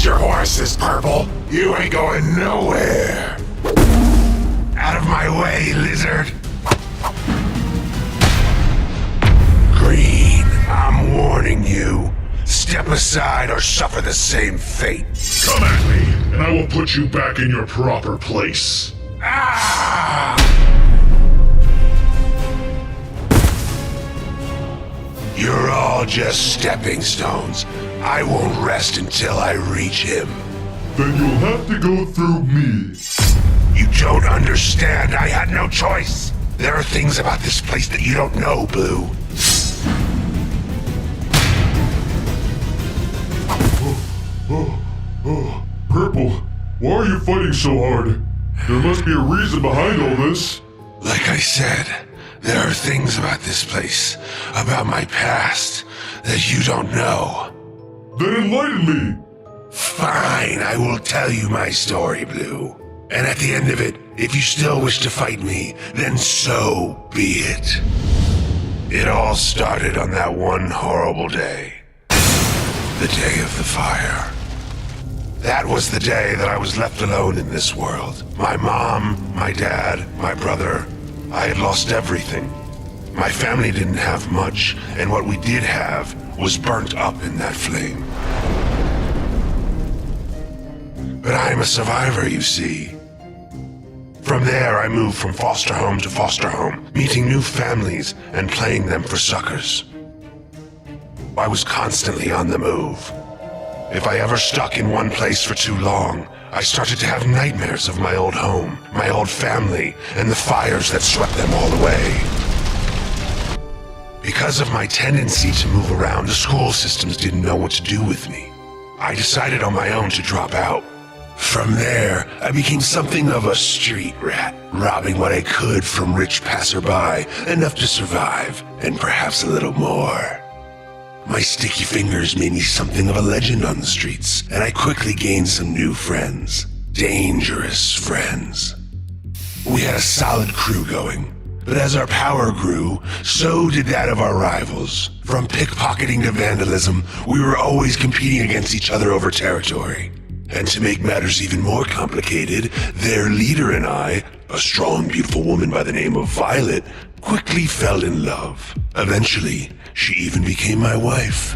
your horses, Purple. You ain't going nowhere. Out of my way, lizard. Green, I'm warning you. Step aside or suffer the same fate. Come at me, and I will put you back in your proper place. Ah! You're all just stepping stones. I won't rest until I reach him. Then you'll have to go through me. You don't understand. I had no choice. There are things about this place that you don't know, Blue. Purple, why are you fighting so hard? There must be a reason behind all this. Like I said, there are things about this place, about my past, that you don't know. Then enlighten me. Fine, I will tell you my story, Blue. And at the end of it, if you still wish to fight me, then so be it. It all started on that one horrible day. The day of the fire. That was the day that I was left alone in this world. My mom, my dad, my brother, I had lost everything. My family didn't have much, and what we did have was burnt up in that flame. But I'm a survivor, you see. From there, I moved from foster home to foster home, meeting new families and playing them for suckers. I was constantly on the move. If I ever stuck in one place for too long, I started to have nightmares of my old home, my old family, and the fires that swept them all away. Because of my tendency to move around, the school systems didn't know what to do with me. I decided on my own to drop out. From there, I became something of a street rat, robbing what I could from rich passerby, enough to survive, and perhaps a little more. My sticky fingers made me something of a legend on the streets, and I quickly gained some new friends. Dangerous friends. We had a solid crew going, but as our power grew, so did that of our rivals. From pickpocketing to vandalism, we were always competing against each other over territory. And to make matters even more complicated, their leader and I, a strong, beautiful woman by the name of Violet, quickly fell in love. Eventually, she even became my wife.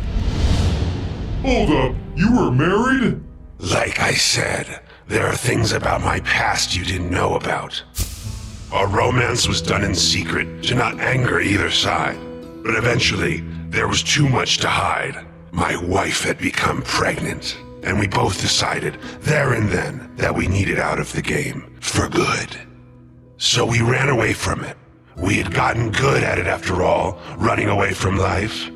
Hold up, you were married? Like I said, there are things about my past you didn't know about. Our romance was done in secret to not anger either side. But eventually, there was too much to hide. My wife had become pregnant, and we both decided there and then that we needed out of the game for good. So we ran away from it. We had gotten good at it after all, running away from life.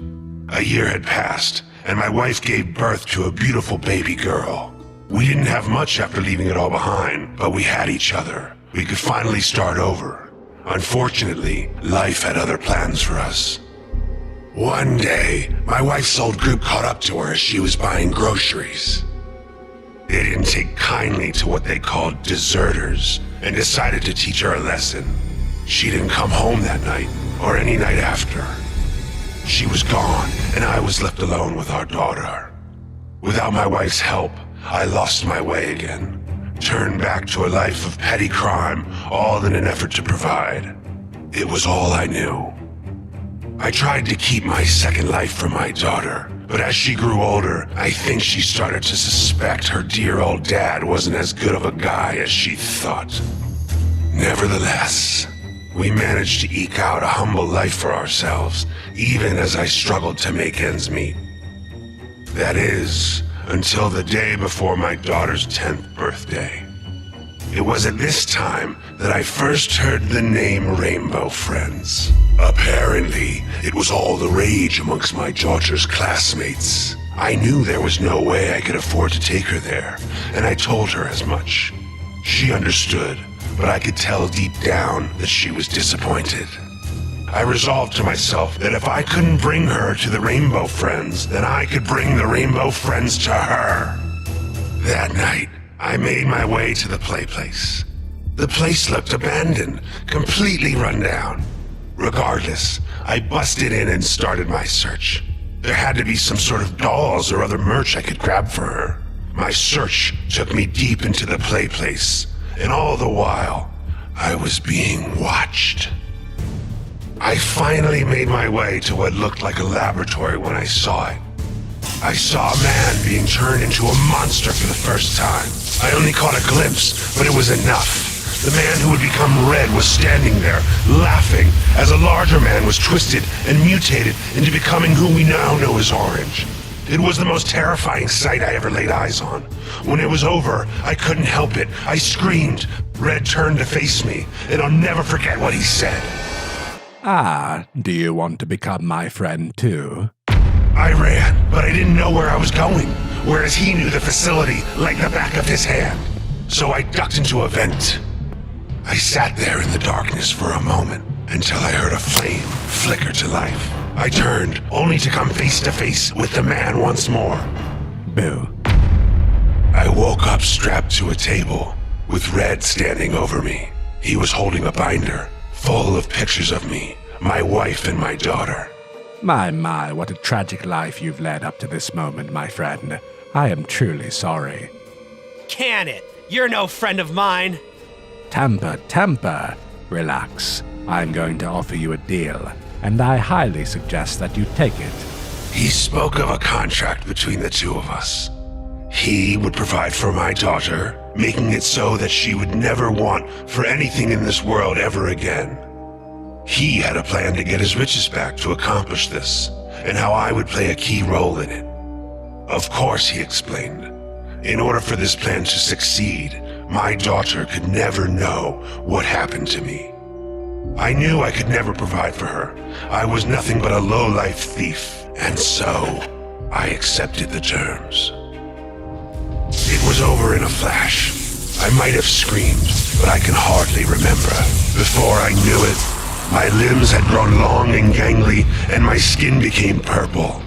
A year had passed, and my wife gave birth to a beautiful baby girl. We didn't have much after leaving it all behind, but we had each other. We could finally start over. Unfortunately, life had other plans for us. One day, my wife's old group caught up to her as she was buying groceries. They didn't take kindly to what they called deserters, and decided to teach her a lesson. She didn't come home that night, or any night after. She was gone, and I was left alone with our daughter. Without my wife's help, I lost my way again. Turned back to a life of petty crime, all in an effort to provide. It was all I knew. I tried to keep my second life from my daughter, but as she grew older, I think she started to suspect her dear old dad wasn't as good of a guy as she thought. Nevertheless, we managed to eke out a humble life for ourselves, even as I struggled to make ends meet. That is, until the day before my daughter's 10th birthday. It was at this time that I first heard the name Rainbow Friends. Apparently, it was all the rage amongst my daughter's classmates. I knew there was no way I could afford to take her there, and I told her as much. She understood, but I could tell deep down that she was disappointed. I resolved to myself that if I couldn't bring her to the Rainbow Friends, then I could bring the Rainbow Friends to her. That night, I made my way to the play place. The place looked abandoned, completely run down. Regardless, I busted in and started my search. There had to be some sort of dolls or other merch I could grab for her. My search took me deep into the play place, and all the while, I was being watched. I finally made my way to what looked like a laboratory when I saw it. I saw a man being turned into a monster for the first time. I only caught a glimpse, but it was enough. The man who had become Red was standing there, laughing, as a larger man was twisted and mutated into becoming who we now know as Orange. It was the most terrifying sight I ever laid eyes on. When it was over, I couldn't help it. I screamed. Red turned to face me, and I'll never forget what he said. Ah, do you want to become my friend too? I ran, but I didn't know where I was going, whereas he knew the facility like the back of his hand. So I ducked into a vent. I sat there in the darkness for a moment until I heard a flame flicker to life. I turned, only to come face to face with the man once more. Boo. I woke up strapped to a table, with Red standing over me. He was holding a binder, full of pictures of me, my wife and my daughter. My, what a tragic life you've led up to this moment, my friend. I am truly sorry. Can it? You're no friend of mine. Temper. Relax. I'm going to offer you a deal, and I highly suggest that you take it. He spoke of a contract between the two of us. He would provide for my daughter, making it so that she would never want for anything in this world ever again. He had a plan to get his riches back to accomplish this, and how I would play a key role in it. Of course, he explained, in order for this plan to succeed, my daughter could never know what happened to me. I knew I could never provide for her. I was nothing but a low-life thief, and so I accepted the terms. It was over in a flash. I might have screamed, but I can hardly remember. Before I knew it, my limbs had grown long and gangly, and my skin became purple.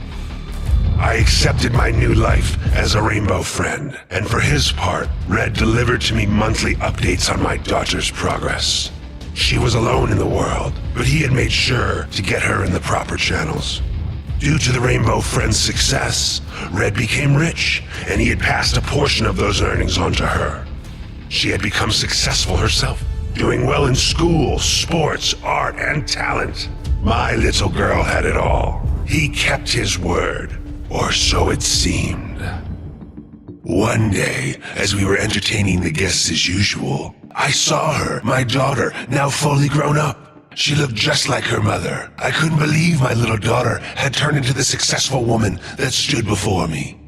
I accepted my new life as a rainbow friend, and for his part, Red delivered to me monthly updates on my daughter's progress. She was alone in the world, but he had made sure to get her in the proper channels. Due to the Rainbow Friend's success, Red became rich, and he had passed a portion of those earnings on to her. She had become successful herself, doing well in school, sports, art, and talent. My little girl had it all. He kept his word, or so it seemed. One day, as we were entertaining the guests as usual, I saw her, my daughter, now fully grown up. She looked just like her mother. I couldn't believe my little daughter had turned into the successful woman that stood before me.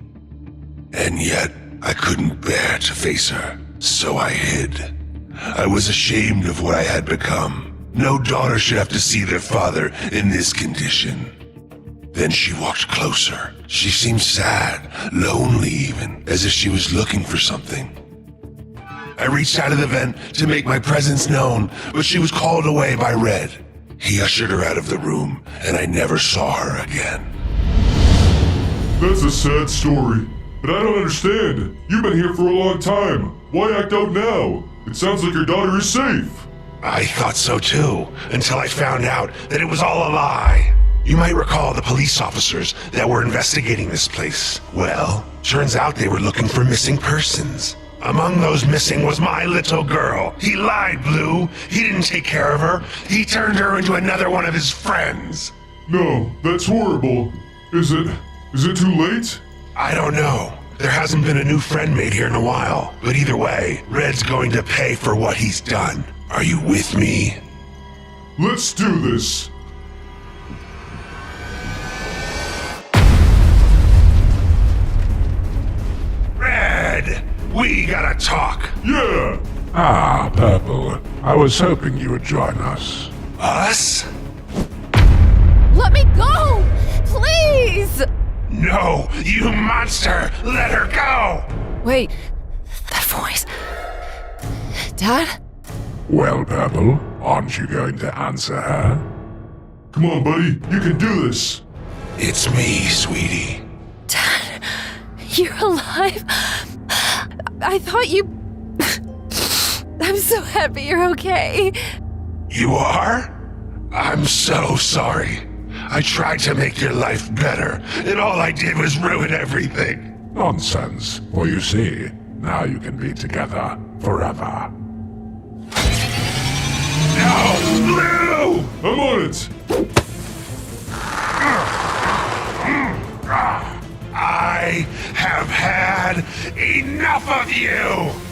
And yet, I couldn't bear to face her, so I hid. I was ashamed of what I had become. No daughter should have to see their father in this condition. Then she walked closer. She seemed sad, lonely even, as if she was looking for something. I reached out of the vent to make my presence known, but she was called away by Red. He ushered her out of the room, and I never saw her again. That's a sad story, but I don't understand. You've been here for a long time. Why act out now? It sounds like your daughter is safe. I thought so too, until I found out that it was all a lie. You might recall the police officers that were investigating this place. Well, turns out they were looking for missing persons. Among those missing was my little girl. He lied, Blue. He didn't take care of her. He turned her into another one of his friends. No, that's horrible. Is it too late? I don't know. There hasn't been a new friend made here in a while. But either way, Red's going to pay for what he's done. Are you with me? Let's do this. Red! We gotta talk. Yeah! Ah, Purple. I was hoping you would join us. Us? Let me go! Please! No, you monster! Let her go! Wait, that voice. Dad? Well, Purple, aren't you going to answer her? Come on, buddy. You can do this. It's me, sweetie. Dad, you're alive? I thought you... I'm so happy you're okay. You are? I'm so sorry. I tried to make your life better, and all I did was ruin everything. Nonsense. For you see, now you can be together forever. No! Blue! I'm on it! I have had enough of you!